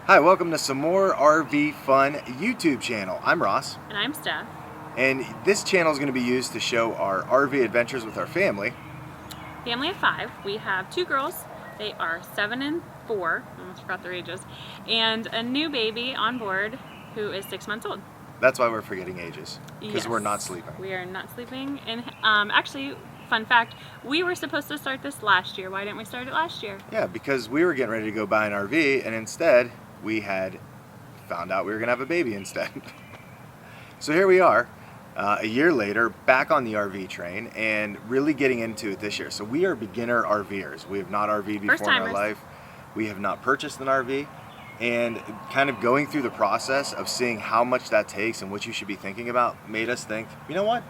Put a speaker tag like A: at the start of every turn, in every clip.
A: Hi, welcome to some more RV Fun YouTube channel. I'm Ross.
B: And I'm Steph.
A: And this channel is going to be used to show our RV adventures with our family.
B: Family of 5. We have 2 girls. They are 7 and 4. I almost forgot their ages. And a new baby on board who is 6 months old.
A: That's why we're forgetting ages. Because
B: Yes.
A: we're not sleeping.
B: We are not sleeping. And actually, fun fact, we were supposed to start this last year. Why didn't we start it last year?
A: Yeah, because we were getting ready to go buy an RV, and instead we had found out we were going to have a baby instead. So here we are, a year later, back on the RV train and really getting into it this year. So we are beginner RVers. We have not RV'd before in our life. We have not purchased an RV, and kind of going through the process of seeing how much that takes and what you should be thinking about made us think, you know what,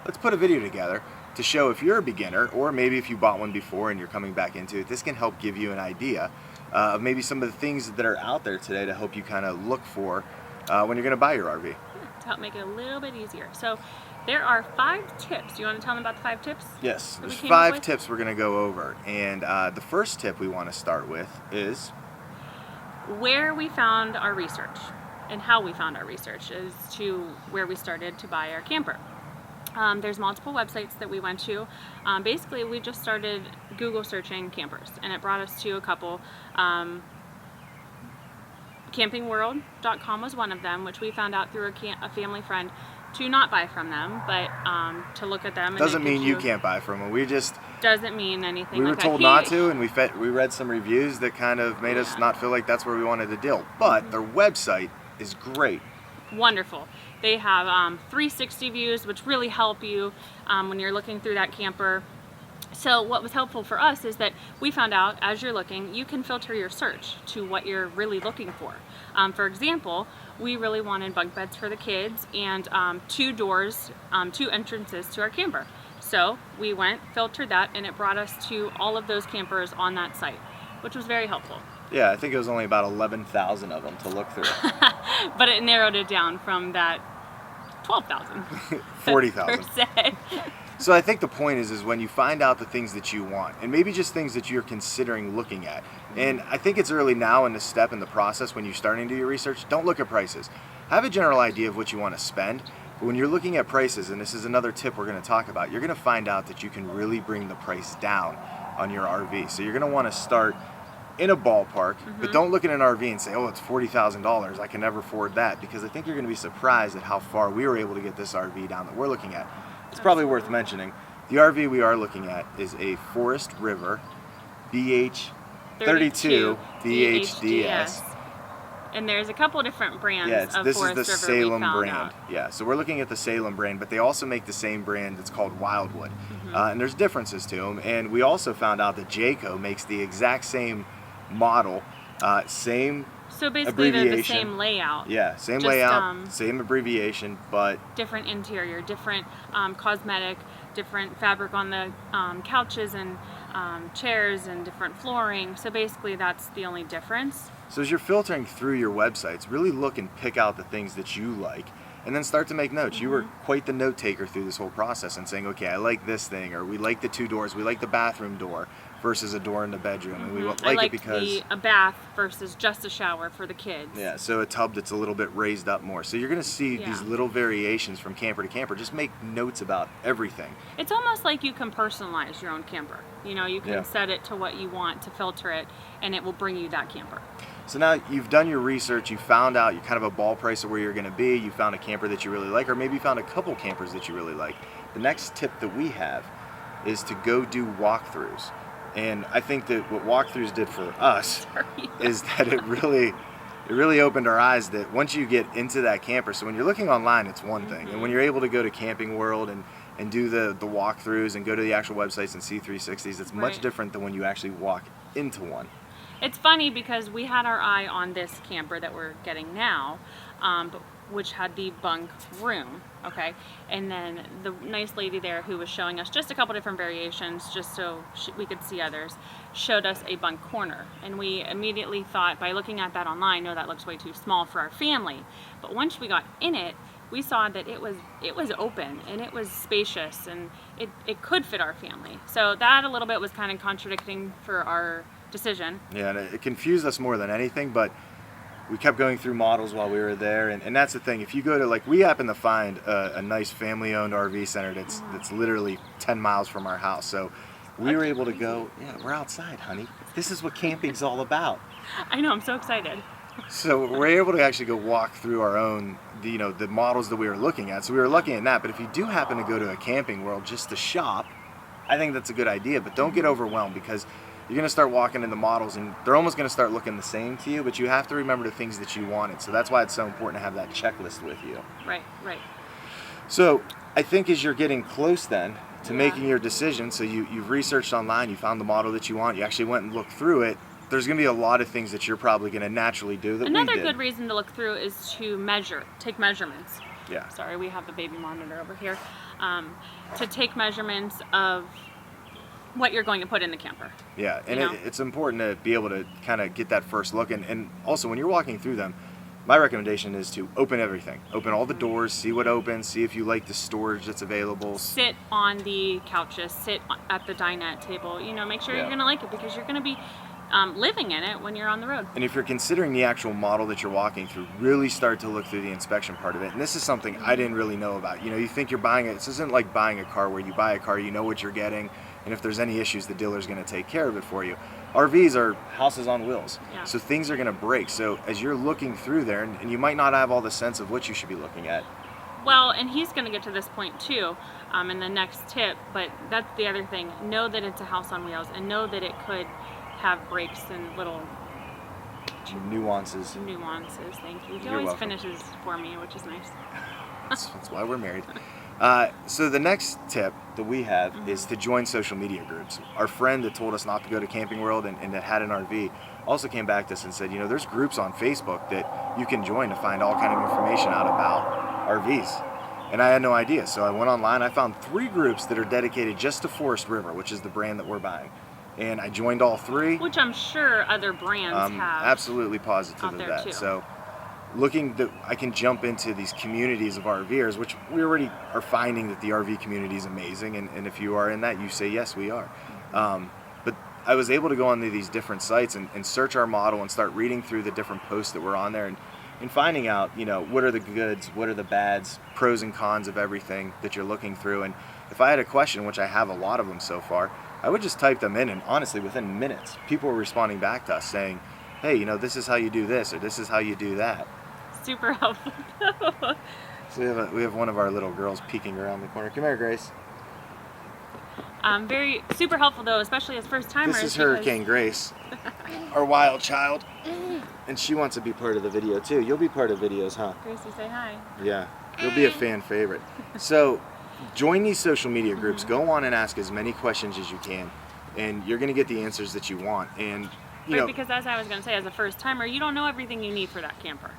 A: let's put a video together to show if you're a beginner, or maybe if you bought one before and you're coming back into it, this can help give you an idea of maybe some of the things that are out there today to help you kind of look for when you're going to buy your RV.
B: To help make it a little bit easier. So there are 5 tips. You want to tell them about the 5 tips?
A: Yes, there's 5 tips we're going to go over. And the first tip we want to start with is
B: where we found our research and how we found our research is to where we started to buy our camper. There's multiple websites that we went to. Basically, we just started Google searching campers, and it brought us to a couple. Campingworld.com was one of them, which we found out through a family friend to not buy from them, but to look at them.
A: Doesn't mean you can't buy from them. We just
B: doesn't mean anything.
A: We were told not to, and we read some reviews that kind of made us not feel like that's where we wanted to deal. But their website is great.
B: Wonderful. They have 360 views, which really help you when you're looking through that camper. So what was helpful for us is that we found out as you're looking, you can filter your search to what you're really looking for. For example, we really wanted bunk beds for the kids and 2 doors, 2 entrances to our camper. So we went, filtered that, and it brought us to all of those campers on that site, which was very helpful.
A: Yeah, I think it was only about 11,000 of them to look through.
B: But it narrowed it down from that 12,000.
A: 40,000. So I think the point is when you find out the things that you want, and maybe just things that you're considering looking at. And I think it's early now in the step in the process when you're starting to do your research. Don't look at prices. Have a general idea of what you want to spend. But when you're looking at prices, and this is another tip we're going to talk about, you're going to find out that you can really bring the price down on your RV. So you're going to want to start in a ballpark, but don't look at an RV and say, oh, it's $40,000. I can never afford that, because I think you're going to be surprised at how far we were able to get this RV down that we're looking at. It's probably worth mentioning. The RV we are looking at is a Forest River BH32 VHDS.
B: And there's a couple different brands of
A: this
B: Forest
A: is the
B: River
A: Salem
B: we found
A: brand.
B: out.
A: Yeah, so we're looking at the Salem brand, but they also make the same brand that's called Wildwood. And there's differences to them. And we also found out that Jayco makes the exact same model, same
B: So basically they're the
A: abbreviation.
B: same layout.
A: Yeah, same
B: Just,
A: layout, same abbreviation, but
B: different interior, different cosmetic, different fabric on the couches and chairs, and different flooring. So basically that's the only difference.
A: so as you're filtering through your websites, really look and pick out the things that you like, and then start to make notes. You were quite the note taker through this whole process and saying, okay, I like this thing, or we like the 2 doors, we like the bathroom door versus a door in the bedroom, and we like it because
B: a bath versus just a shower for the kids.
A: Yeah, so a tub that's a little bit raised up more. So you're going to see these little variations from camper to camper. Just make notes about everything.
B: It's almost like you can personalize your own camper. You know, you can set it to what you want to filter it, and it will bring you that camper.
A: So now you've done your research, you found out, you kind of a ball price of where you're going to be, you found a camper that you really like, or maybe you found a couple campers that you really like. The next tip that we have is to go do walkthroughs. And I think that what walkthroughs did for us is that it really opened our eyes that once you get into that camper, so when you're looking online, it's one thing. And when you're able to go to Camping World and do the walkthroughs and go to the actual websites and see 360s, it's much different than when you actually walk into one.
B: It's funny because we had our eye on this camper that we're getting now, which had the bunk room, okay? And then the nice lady there who was showing us just a couple different variations, just so we could see others, showed us a bunk corner. And we immediately thought, by looking at that online, no, that looks way too small for our family. But once we got in it, we saw that it was open and it was spacious, and it could fit our family. So that a little bit was kind of contradicting for our decision.
A: Yeah, and it confused us more than anything, but we kept going through models while we were there, and that's the thing. If you go to, like, we happen to find a nice family-owned RV center that's literally 10 miles from our house. So we were able to go. Yeah, we're outside, honey. This is what camping's all about.
B: I know. I'm so excited.
A: So we're able to actually go walk through our own, the models that we were looking at. So we were looking at that. But if you do happen to go to a Camping World just to shop, I think that's a good idea. But don't get overwhelmed, because you're going to start walking into models and they're almost going to start looking the same to you. But you have to remember the things that you wanted. So that's why it's so important to have that checklist with you.
B: Right.
A: So I think as you're getting close then to making your decision, so you've researched online, you found the model that you want, you actually went and looked through it. There's going to be a lot of things that you're probably going to naturally do that
B: Another
A: we did.
B: good reason to look through is to take measurements.
A: Yeah.
B: Sorry, we have the baby monitor over here. To take measurements of what you're going to put in the camper.
A: Yeah, and it's important to be able to kind of get that first look. And also, when you're walking through them, my recommendation is to open everything. Open all the doors, see what opens, see if you like the storage that's available.
B: Sit on the couches, sit at the dinette table. Make sure you're going to like it, because you're going to be living in it when you're on the road.
A: And if you're considering the actual model that you're walking through, really start to look through the inspection part of it. And this is something I didn't really know about. You think you're buying it. This isn't like buying a car where you buy a car, you know what you're getting, and if there's any issues, the dealer's going to take care of it for you. RVs are houses on wheels, so things are going to break. So as you're looking through there, and you might not have all the sense of what you should be looking at.
B: Well, and he's going to get to this point too in the next tip, but that's the other thing. Know that it's a house on wheels, and know that it could have breaks and little
A: nuances.
B: Thank you. He
A: You're
B: always
A: welcome.
B: finishes for me, which is nice.
A: That's why we're married. So the next tip that we have is to join social media groups. Our friend that told us not to go to Camping World and that had an RV also came back to us and said, there's groups on Facebook that you can join to find all kind of information out about RVs. And I had no idea. So I went online. I found 3 groups that are dedicated just to Forest River, which is the brand that we're buying. And I joined all 3.
B: Which I'm sure other brands have.
A: Absolutely positive of
B: there
A: that.
B: too.
A: So I can jump into these communities of RVers, which we already are finding that the RV community is amazing. And if you are in that, you say, yes, we are. But I was able to go onto these different sites and search our model and start reading through the different posts that were on there and finding out, what are the goods, what are the bads, pros and cons of everything that you're looking through. And if I had a question, which I have a lot of them so far, I would just type them in, and honestly, within minutes, people were responding back to us saying, hey, this is how you do this, or this is how you do that.
B: Super helpful.
A: So we have one of our little girls peeking around the corner. Come here, Grace.
B: Very super helpful though, especially as first timers.
A: This is Hurricane Grace, our wild child, and she wants to be part of the video too. You'll be part of videos, huh?
B: Gracie, say hi.
A: Yeah, you'll be a fan favorite. So join these social media groups. Go on and ask as many questions as you can, and you're going to get the answers that you want. And
B: because as I was going to say, as a first timer, you don't know everything you need for that camper,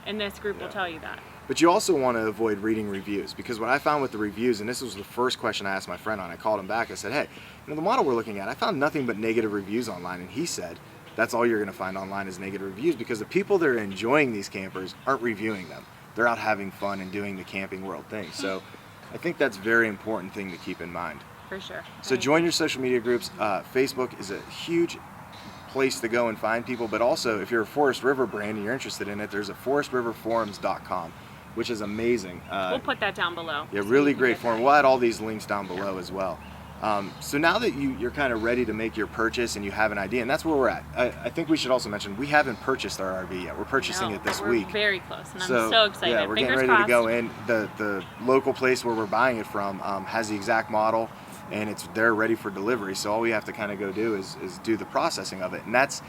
B: and this group will tell you that.
A: But you also want to avoid reading reviews, because what I found with the reviews, and this was the first question I asked my friend on, I called him back, I said, hey, the model we're looking at, I found nothing but negative reviews online. And he said, that's all you're going to find online is negative reviews, because the people that are enjoying these campers aren't reviewing them. They're out having fun and doing the Camping World thing. So I think that's a very important thing to keep in mind.
B: For sure.
A: So join your social media groups. Facebook is a huge place to go and find people, but also if you're a Forest River brand and you're interested in it, there's a forestriverforums.com, which is amazing.
B: We'll put that down below.
A: Yeah, really great forum. We'll add all these links down below as well. So now that you're kind of ready to make your purchase and you have an idea, and that's where we're at. I think we should also mention we haven't purchased our RV yet. We're purchasing it this week.
B: We're very close, and I'm so excited.
A: Yeah, we're
B: Fingers
A: getting ready
B: crossed.
A: to go in. The local place where we're buying it from has the exact model, and they're ready for delivery. So all we have to kind of go do is do the processing of it, and that's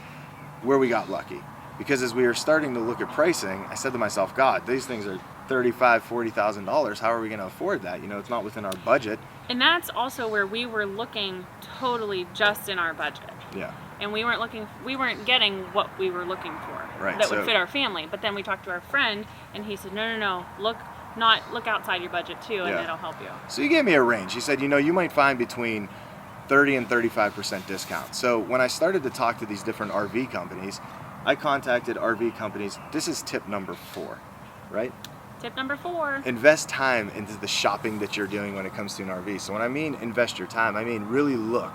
A: where we got lucky. Because as we were starting to look at pricing, I said to myself, God, these things are $35,000, $40,000. How are we going to afford that? It's not within our budget.
B: And that's also where we were looking totally just in our budget.
A: Yeah.
B: And we weren't getting what we were looking for.
A: Right,
B: that would fit our family. But then we talked to our friend, and he said, no, look outside your budget too, and it'll help you.
A: So he gave me a range. He said, you might find between 30 and 35% discount. So when I started to talk to these different RV companies, I contacted RV companies. This is tip number 4, right?
B: Tip number 4.
A: Invest time into the shopping that you're doing when it comes to an RV. So when I mean invest your time, I mean really look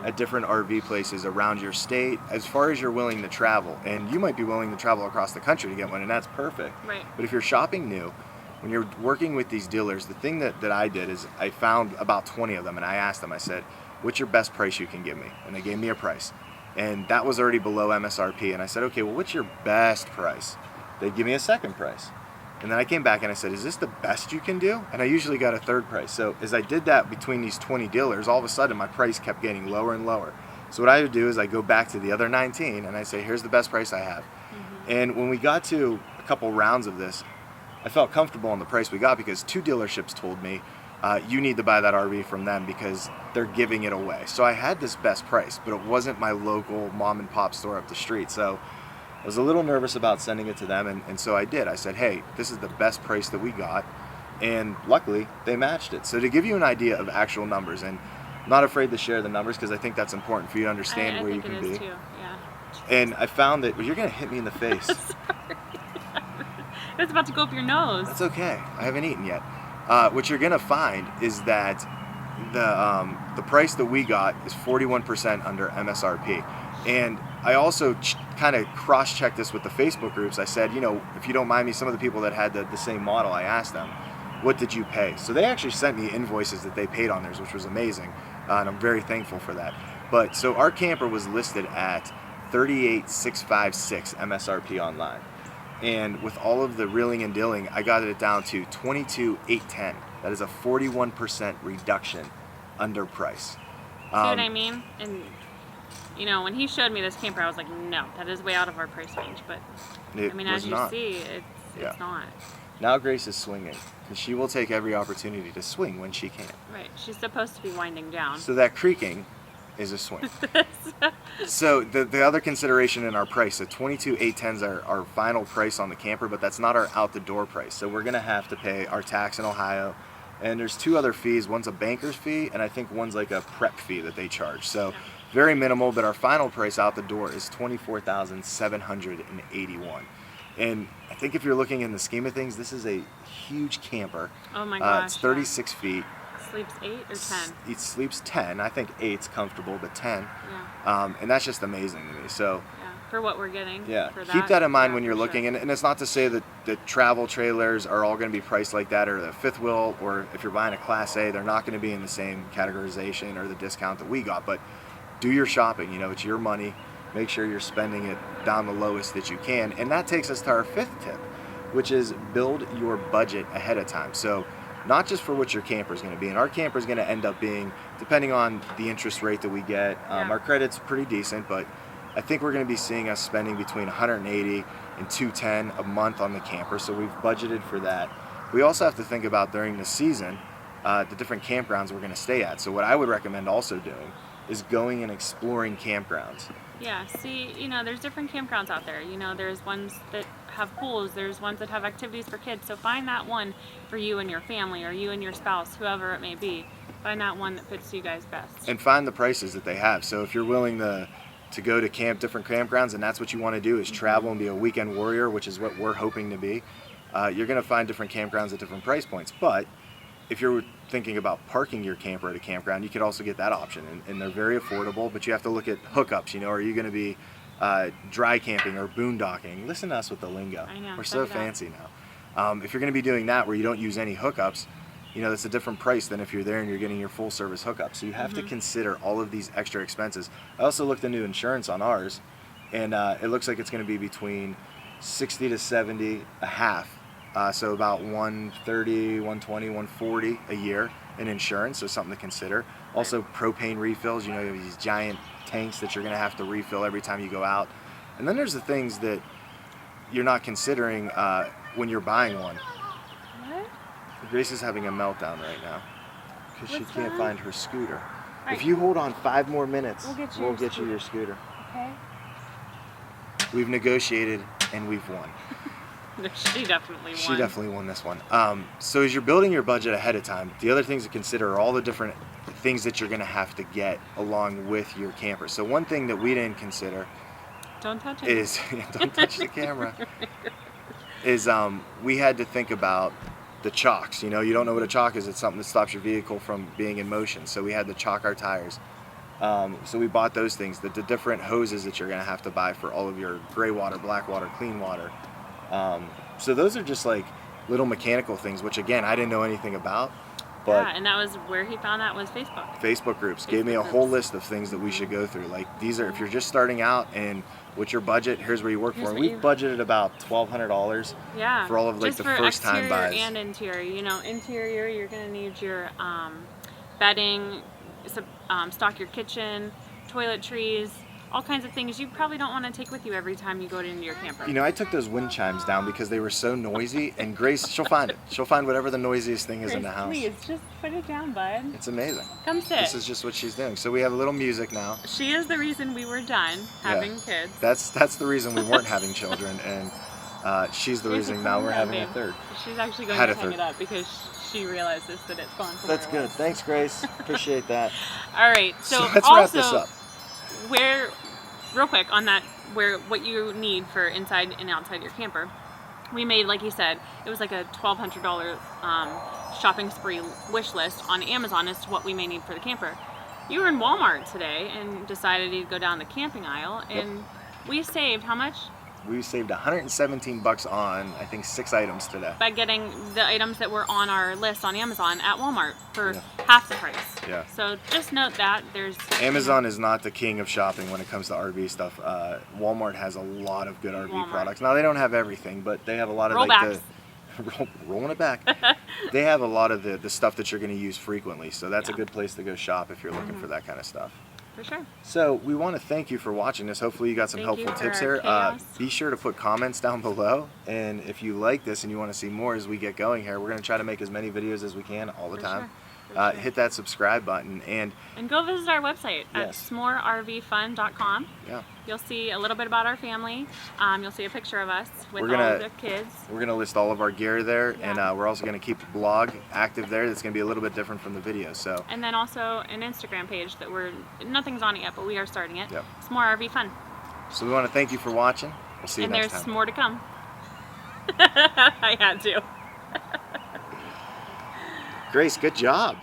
A: at different RV places around your state as far as you're willing to travel. And you might be willing to travel across the country to get one, and that's perfect.
B: Right.
A: But if you're shopping new, when you're working with these dealers, the thing that I did is I found about 20 of them, and I asked them, I said, what's your best price you can give me? And they gave me a price. And that was already below MSRP. And I said, okay, well, what's your best price? They'd give me a second price. And then I came back and I said, is this the best you can do? And I usually got a third price. So as I did that between these 20 dealers, all of a sudden my price kept getting lower and lower. So what I would do is I go back to the other 19 and I say, here's the best price I have. Mm-hmm. And when we got to a couple rounds of this, I felt comfortable on the price we got because 2 dealerships told me, you need to buy that RV from them because they're giving it away. So I had this best price, but it wasn't my local mom and pop store up the street. So I was a little nervous about sending it to them, and so I did. I said, hey, this is the best price that we got, and luckily they matched it. So to give you an idea of actual numbers, and I'm not afraid to share the numbers because I think that's important for you to understand where you can be.
B: Too. Yeah.
A: And I found that, well, you're going to hit me in the face.
B: Sorry. It's about to go up your nose.
A: That's okay. I haven't eaten yet. What you're going to find is that the price that we got is 41% under MSRP. And I also kind of cross-checked this with the Facebook groups. I said, you know, if you don't mind me, some of the people that had the same model, I asked them, what did you pay? So they actually sent me invoices that they paid on theirs, which was amazing. And I'm very thankful for that. But so our camper was listed at $38,656 MSRP online. And with all of the reeling and dealing, I got it down to $22,810. That is a 41% reduction under price.
B: See what I mean? And you know, when he showed me this camper, I was like, no, that is way out of our price range. But I mean, as you see, it's not.
A: Now Grace is swinging, because she will take every opportunity to swing when she can.
B: Right. She's supposed to be winding down.
A: So that creaking is a swing. So the other consideration in our price, so $22,810 is our final price on the camper, but that's not our out the door price. So we're gonna have to pay our tax in Ohio, and there's 2 other fees. One's a banker's fee, and I think one's like a prep fee that they charge. So very minimal, but our final price out the door is $24,781. And I think if you're looking in the scheme of things, this is a huge camper.
B: Oh my gosh.
A: It's 36 feet.
B: Sleeps 8 or 10?
A: It sleeps 10. I think 8's comfortable, but 10.
B: Yeah.
A: And that's just amazing to me. So
B: yeah, for what we're getting.
A: yeah,
B: for
A: keep that in mind when you're
B: for
A: looking.
B: sure.
A: And it's not to say that the travel trailers are all going to be priced like that, or the fifth wheel, or if you're buying a Class A, they're not going to be in the same categorization or the discount that we got. But do your shopping. You know, it's your money. Make sure you're spending it down the lowest that you can. And that takes us to our 5th tip, which is build your budget ahead of time. So not just for what your camper is going to be. And our camper is going to end up being, depending on the interest rate that we get, our credit's pretty decent, but I think we're going to be seeing us spending between $180 and $210 a month on the camper. So we've budgeted for that. We also have to think about during the season, the different campgrounds we're going to stay at. So what I would recommend also doing is going and exploring campgrounds.
B: Yeah, see, you know, there's different campgrounds out there. You know, there's ones that have pools, there's ones that have activities for kids. So find that one for you and your family, or you and your spouse, whoever it may be. Find that one that fits you guys best.
A: And find the prices that they have. So if you're willing to go to different campgrounds, and that's what you want to do is travel and be a weekend warrior, which is what we're hoping to be, you're going to find different campgrounds at different price points. But if you're thinking about parking your camper at a campground, you could also get that option, and they're very affordable, but you have to look at hookups. You know, are you going to be dry camping or boondocking? Listen to us with the lingo.
B: I know,
A: we're so fancy now. If you're going to be doing that where you don't use any hookups, you know, that's a different price than if you're there and you're getting your full service hookup. So you have to consider all of these extra expenses. I also looked into insurance on ours, and it looks like it's going to be between 60 to 70 a half. So about 130, 120, 140 a year in insurance, so something to consider. Also propane refills, you know, you have these giant tanks that you're going to have to refill every time you go out. And then there's the things that you're not considering when you're buying one.
B: What?
A: Grace is having a meltdown right now because she can't find her scooter.
B: Right.
A: If you hold on 5 more minutes,
B: we'll
A: get you your scooter.
B: Okay.
A: We've negotiated and we've won.
B: She definitely won.
A: She definitely won this one. So as you're building your budget ahead of time, the other things to consider are all the different things that you're going to have to get along with your camper. So one thing that we didn't consider
B: don't touch it.
A: is don't touch the camera. Is we had to think about the chocks. You know, you don't know what a chock is. It's something that stops your vehicle from being in motion. So we had to chock our tires. So we bought those things, the different hoses that you're going to have to buy for all of your gray water, black water, clean water. So those are just like little mechanical things, which again, I didn't know anything about. But
B: yeah, and that was where he found that was Facebook.
A: Facebook groups gave me a whole list of things that we should go through. Like these are, if you're just starting out and what's your budget, here's where you work for. And we've budgeted about $1,200 for all of like
B: just
A: the
B: for
A: first time buys.
B: Exterior and interior. You know, interior, you're gonna need your bedding, stock your kitchen, toiletries, all kinds of things you probably don't want to take with you every time you go into your camper.
A: You know, I took those wind chimes down because they were so noisy, and Grace, she'll find it. She'll find whatever the noisiest thing is in the house.
B: Please, just put it down, bud.
A: It's amazing.
B: Come sit.
A: This is just what she's doing. So we have a little music now.
B: She is the reason we were done having kids.
A: That's the reason we weren't having children, and she's the reason now we're having a third.
B: She's actually going to hang it up because she realizes that it's gone somewhere.
A: That's good. Thanks, Grace. Appreciate that.
B: All right. So
A: let's wrap this up.
B: Real quick on that, what you need for inside and outside your camper. We made, like you said, it was like a $1,200 shopping spree wish list on Amazon as to what we may need for the camper. You were in Walmart today and decided you'd go down the camping aisle, and we saved how much?
A: We saved $117 on, I think, 6 items today.
B: By getting the items that were on our list on Amazon at Walmart for half the price.
A: Yeah.
B: So just note that
A: Amazon is not the king of shopping when it comes to RV stuff. Walmart has a lot of good RV products. Now they don't have everything, but they have a lot of rolling it back. They have a lot of the stuff that you're going to use frequently. So that's a good place to go shop if you're looking for that kind of stuff.
B: For sure.
A: So we want to thank you for watching this. Hopefully you got some helpful tips here. Be sure to put comments down below, and if you like this and you want to see more as we get going here, we're going to try to make as many videos as we can all the time. Hit that subscribe button and
B: go visit our website at smorervfun.com.
A: Yeah.
B: You'll see a little bit about our family. You'll see a picture of us with all the kids.
A: We're going to list all of our gear there, and we're also going to keep the blog active there. That's going to be a little bit different from the video. So. And
B: then also an Instagram page that nothing's on it yet, but we are starting it. SMORERVFun.
A: So we want to thank you for watching. We'll see you next time.
B: And there's more to come. I had to.
A: Grace, good job.